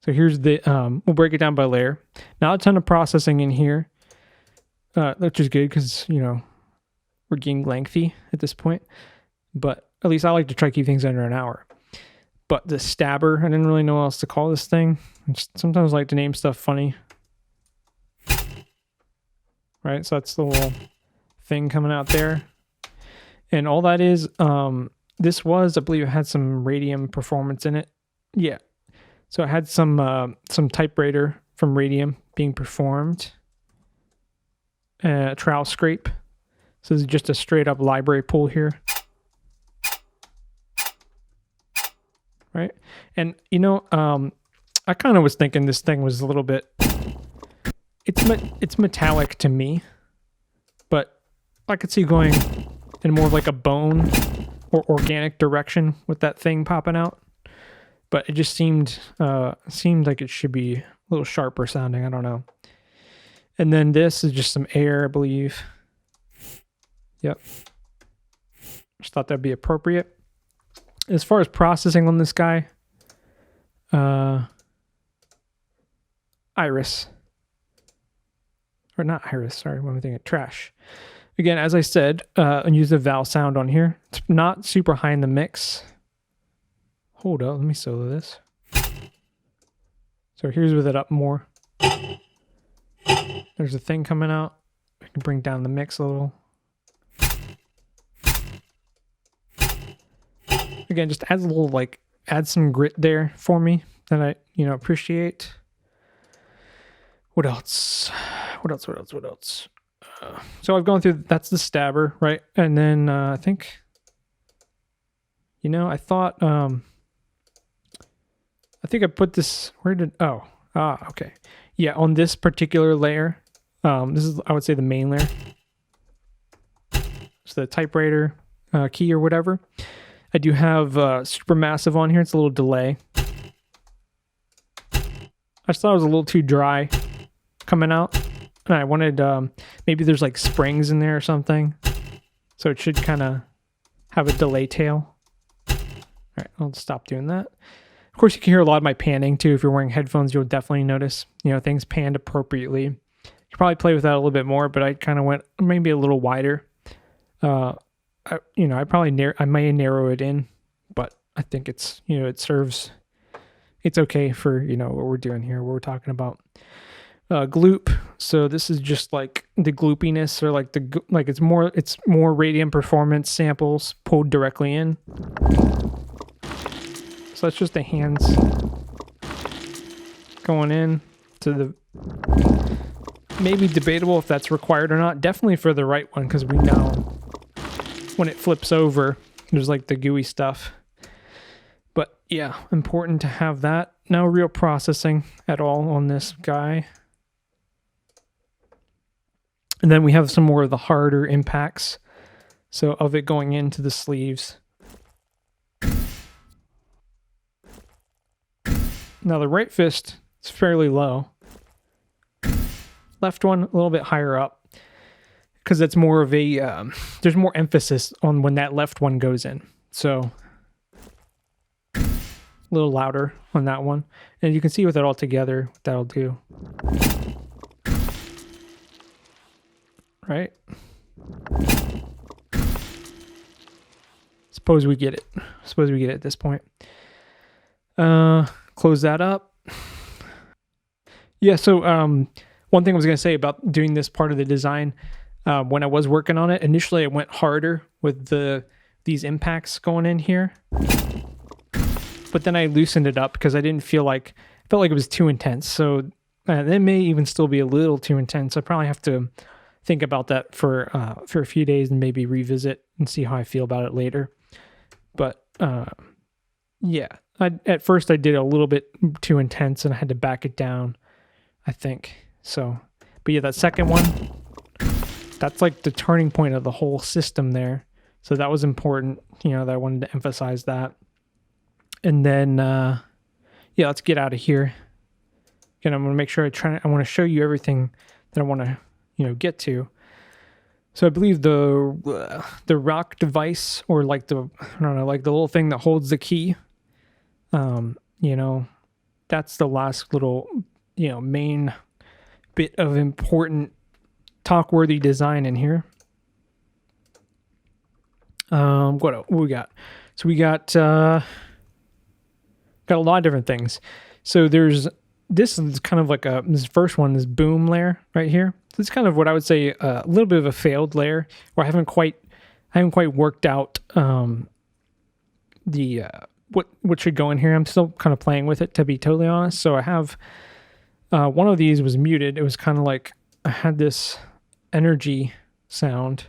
So here's the we'll break it down by layer. Not a ton of processing in here, which is good because we're getting lengthy at this point. But at least I like to try to keep things under an hour. But the stabber, I didn't really know what else to call this thing. I sometimes like to name stuff funny. Right, so that's the little thing coming out there. And all that is, this was, I believe it had some Radium performance in it. Yeah. So it had some typewriter from Radium being performed. Trowel scrape. So this is just a straight up library pull here. Right. And, I kind of was thinking this thing was a little bit, it's metallic to me, but I could see going in more of like a bone or organic direction with that thing popping out. But it just seemed like it should be a little sharper sounding. I don't know. And then this is just some air, I believe. Yep. Just thought that'd be appropriate. As far as processing on this guy, Iris. Or not Iris, sorry, what am I thinking? Trash. Again, as I said, I use the vowel sound on here. It's not super high in the mix. Hold up, let me solo this. So here's with it up more. There's a thing coming out. I can bring down the mix a little. Again, just adds a little, add some grit there for me that I, appreciate. What else? What else? So I've gone through, that's the stabber, right? And then I think, I thought, I think I put this, okay. Yeah, on this particular layer, this is, I would say, the main layer. So the typewriter key or whatever. I do have Supermassive on here. It's a little delay. I just thought it was a little too dry coming out. And I wanted, maybe there's like springs in there or something. So it should kind of have a delay tail. All right, I'll stop doing that. Of course, you can hear a lot of my panning too. If you're wearing headphones, you'll definitely notice, things panned appropriately. You could probably play with that a little bit more, but I kind of went maybe a little wider. I may narrow it in, but I think it's, it serves it's okay for, you know, what we're doing here. We're talking about gloop. So this is just like the gloopiness, or like it's more radium performance samples pulled directly in. So that's just the hands going in to the, maybe debatable if that's required or not. Definitely for the right one, because we know when it flips over, there's like the gooey stuff. But yeah, important to have that. No real processing at all on this guy. And then we have some more of the harder impacts. So of it going into the sleeves. Now the right fist is fairly low. Left one a little bit higher up, because it's more of a, there's more emphasis on when that left one goes in. So a little louder on that one. And you can see with it all together, what that'll do. Right? Suppose we get it. Suppose we get it at this point. Close that up. Yeah, so one thing I was going to say about doing this part of the design, when I was working on it, initially I went harder with these impacts going in here. But then I loosened it up because I felt like it was too intense. So it may even still be a little too intense. I probably have to think about that for a few days and maybe revisit and see how I feel about it later. But yeah, at first I did a little bit too intense and I had to back it down, I think. So, but yeah, that second one, that's like the turning point of the whole system there. So that was important, you know, that I wanted to emphasize that. And then, yeah, let's get out of here. Again, I'm going to make sure I want to show you everything that I want to, you know, get to. So I believe the rock device, or like the little thing that holds the key, you know, that's the last little, you know, main bit of important talk-worthy design in here. What we got? So we got a lot of different things. So this is kind of like this first one, this boom layer right here. So it's kind of what I would say a little bit of a failed layer, where I haven't quite worked out the what should go in here. I'm still kind of playing with it, to be totally honest. So I have one of these was muted. It was kind of like I had this energy sound,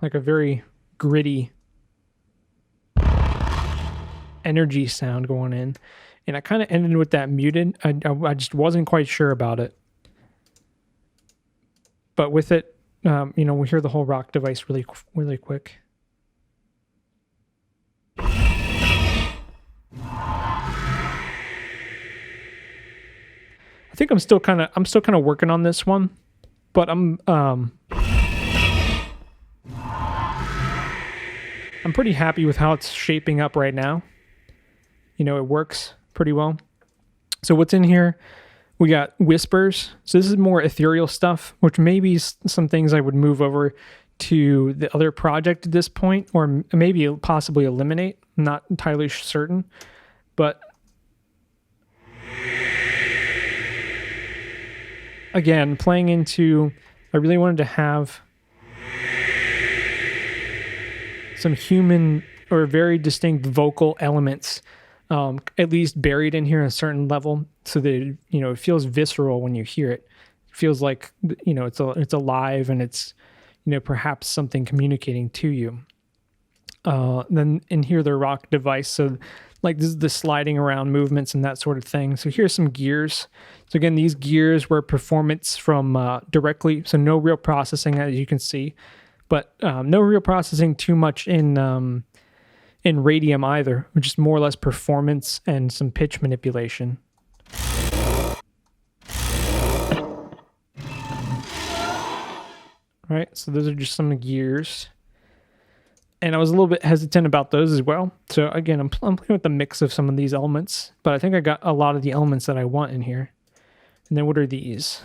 like a very gritty energy sound going in, and I kind of ended with that muted. I just wasn't quite sure about it, but with it, you know, we hear the whole rock device really quick. I think I'm still kind of working on this one, but I'm pretty happy with how it's shaping up right now. You know, it works pretty well. So what's in here? We got whispers. So this is more ethereal stuff, which maybe some things I would move over to the other project at this point, or maybe possibly eliminate. I'm not entirely certain, but again, playing into, I really wanted to have some human or very distinct vocal elements, at least buried in here at a certain level, so that, you know, it feels visceral when you hear it. It feels like, you know, it's alive, and it's, you know, perhaps something communicating to you. Then in here, the rock device. So like this is the sliding around movements and that sort of thing. So here's some gears. So again, these gears were performance from directly, so no real processing, as you can see, but no real processing too much in Radium either, which is more or less performance and some pitch manipulation. Right, so those are just some gears. And I was a little bit hesitant about those as well. So again, I'm playing with the mix of some of these elements, but I think I got a lot of the elements that I want in here. And then what are these?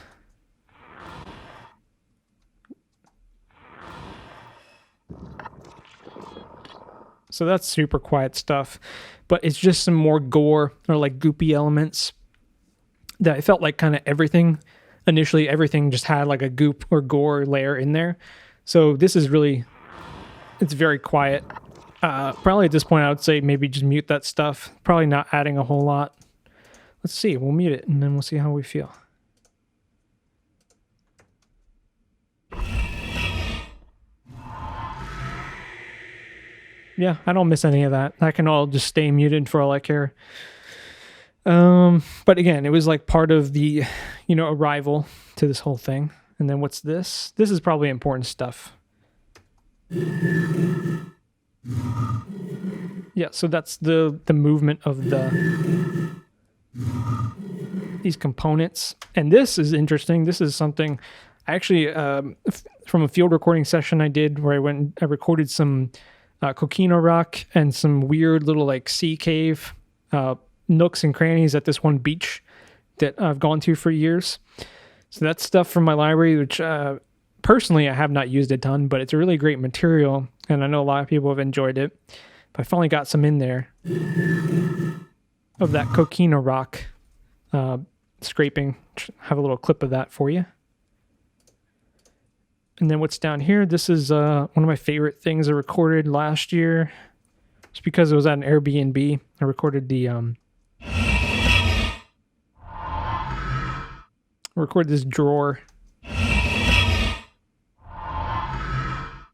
So that's super quiet stuff, but it's just some more gore or like goopy elements that I felt like kind of initially everything just had like a goop or gore layer in there. So this is really, it's very quiet. Probably at this point I would say maybe just mute that stuff. Probably not adding a whole lot. Let's see, we'll mute it and then we'll see how we feel. Yeah, I don't miss any of that. That can all just stay muted for all I care. But again, it was like part of the, arrival to this whole thing. And then what's this? This is probably important stuff. Yeah, so that's the movement of these components. And this is interesting. This is something I actually, from a field recording session I did where I recorded some coquina rock and some weird little like sea cave nooks and crannies at this one beach that I've gone to for years. So that's stuff from my library, which personally I have not used a ton, but it's a really great material, and I know a lot of people have enjoyed it. But I finally got some in there of that coquina rock scraping. Have a little clip of that for you. And then what's down here, this is one of my favorite things I recorded last year. Just because it was at an Airbnb. I recorded this drawer.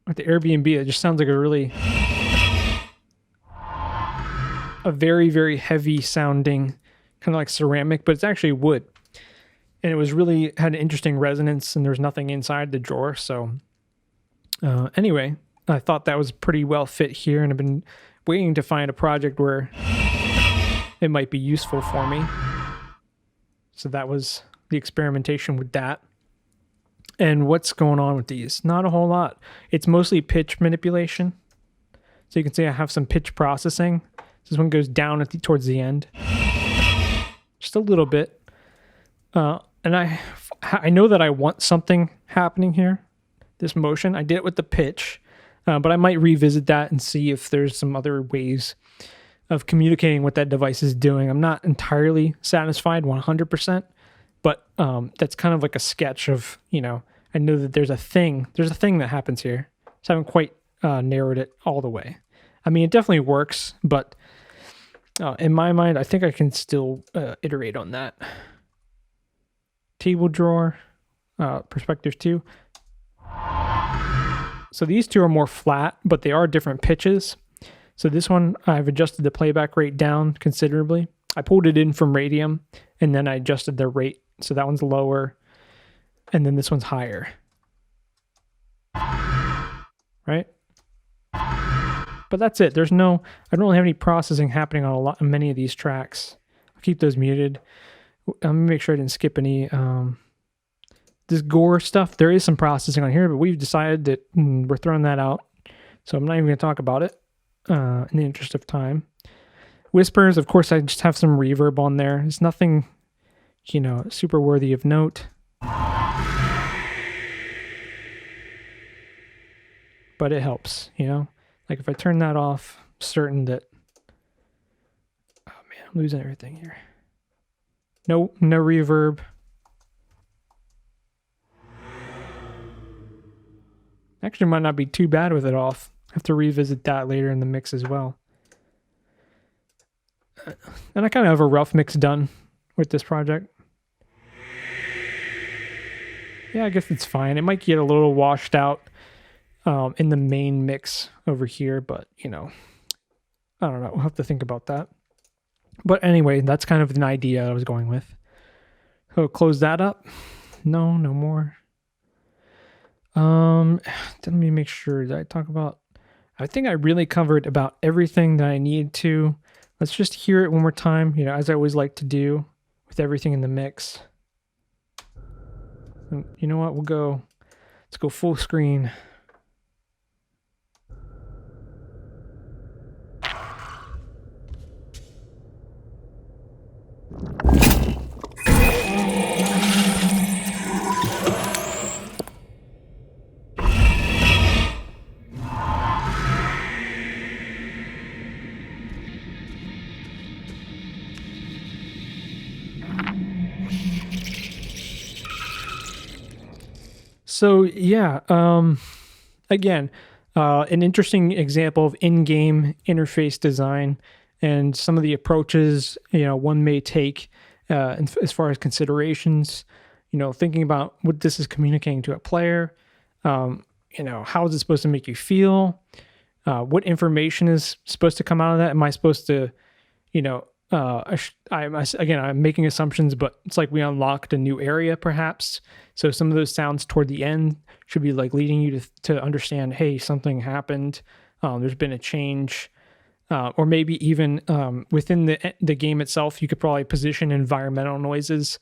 At the Airbnb, it just sounds like a very, very heavy sounding, kind of like ceramic, but it's actually wood. And it was really had an interesting resonance, and there's nothing inside the drawer. So anyway, I thought that was pretty well fit here, and I've been waiting to find a project where it might be useful for me. So that was the experimentation with that. And what's going on with these? Not a whole lot. It's mostly pitch manipulation. So you can see I have some pitch processing. This one goes down towards the end. Just a little bit. And I know that I want something happening here, this motion. I did it with the pitch, but I might revisit that and see if there's some other ways of communicating what that device is doing. I'm not entirely satisfied 100%, but that's kind of like a sketch of, I know that there's a thing that happens here. So I haven't quite narrowed it all the way. I mean, it definitely works, but in my mind, I think I can still iterate on that. Table drawer, perspective 2. So these two are more flat, but they are different pitches. So this one, I've adjusted the playback rate down considerably. I pulled it in from Radium, and then I adjusted the rate. So that one's lower, and then this one's higher. Right? But that's it. I don't really have any processing happening on many of these tracks. I'll keep those muted. Let me make sure I didn't skip any. This gore stuff, there is some processing on here, but we've decided that we're throwing that out. So I'm not even going to talk about it in the interest of time. Whispers, of course, I just have some reverb on there. It's nothing, super worthy of note. But it helps, Like if I turn that off, I'm certain that... Oh man, I'm losing everything here. No reverb. Actually, might not be too bad with it off. I have to revisit that later in the mix as well. And I kind of have a rough mix done with this project. Yeah, I guess it's fine. It might get a little washed out in the main mix over here, but, I don't know. We'll have to think about that. But anyway, that's kind of an idea I was going with. So close that up. No more. Let me make sure. Did I talk about... I think I really covered about everything that I need to. Let's just hear it one more time, as I always like to do with everything in the mix. And you know what? Let's go full screen. So yeah, again, an interesting example of in-game interface design and some of the approaches one may take as far as considerations. Thinking about what this is communicating to a player. How is it supposed to make you feel? What information is supposed to come out of that? Am I supposed to, I'm making assumptions, but it's like we unlocked a new area perhaps. So some of those sounds toward the end should be like leading you to understand, hey, something happened. There's been a change. Or maybe even within the game itself, you could probably position environmental noises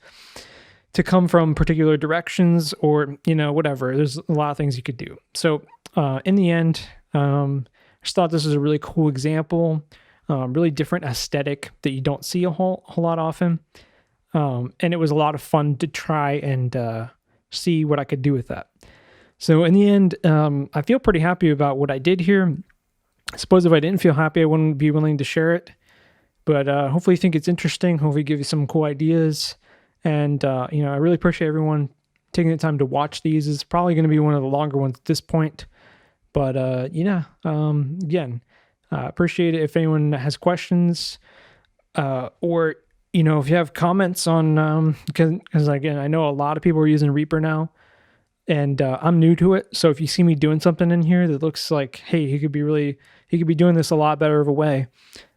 to come from particular directions or, whatever. There's a lot of things you could do. So in the end, I just thought this was a really cool example, really different aesthetic that you don't see a whole lot often. And it was a lot of fun to try and see what I could do with that. So in the end, I feel pretty happy about what I did here. I suppose if I didn't feel happy, I wouldn't be willing to share it. But hopefully you think it's interesting. Hopefully give you some cool ideas. And, I really appreciate everyone taking the time to watch these. It's probably going to be one of the longer ones at this point. But, again, appreciate it if anyone has questions or, if you have comments on, because again, I know a lot of people are using Reaper now and I'm new to it. So if you see me doing something in here that looks like, hey, he could be doing this a lot better of a way.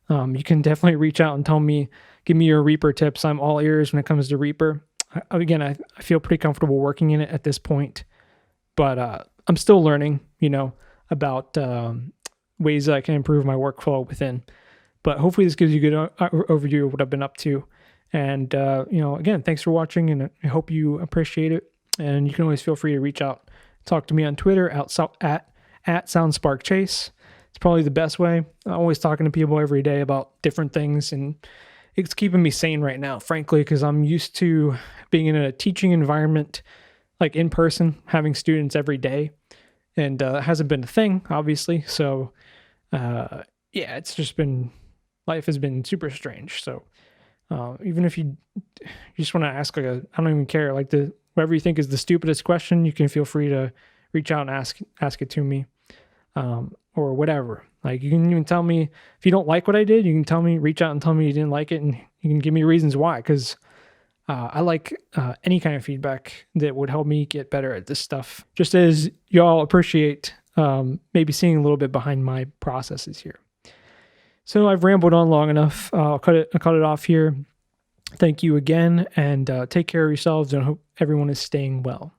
You can definitely reach out and tell me, give me your Reaper tips. I'm all ears when it comes to Reaper. Again, I feel pretty comfortable working in it at this point, but I'm still learning, about ways that I can improve my workflow within. But hopefully this gives you a good overview of what I've been up to. And, again, thanks for watching, and I hope you appreciate it. And you can always feel free to reach out. Talk to me on Twitter at SoundsparkChase. It's probably the best way. I'm always talking to people every day about different things, and it's keeping me sane right now, frankly, because I'm used to being in a teaching environment, like in person, having students every day, and it hasn't been a thing, obviously. So, it's just been, life has been super strange. So, even if you just want to ask, I don't even care, whatever you think is the stupidest question, you can feel free to reach out and ask it to me. Or whatever. You can even tell me if you don't like what I did, you can tell me, reach out and tell me you didn't like it, and you can give me reasons why, because I like any kind of feedback that would help me get better at this stuff, just as y'all appreciate maybe seeing a little bit behind my processes here. So I've rambled on long enough. I'll cut it off here. Thank you again, and take care of yourselves, and I hope everyone is staying well.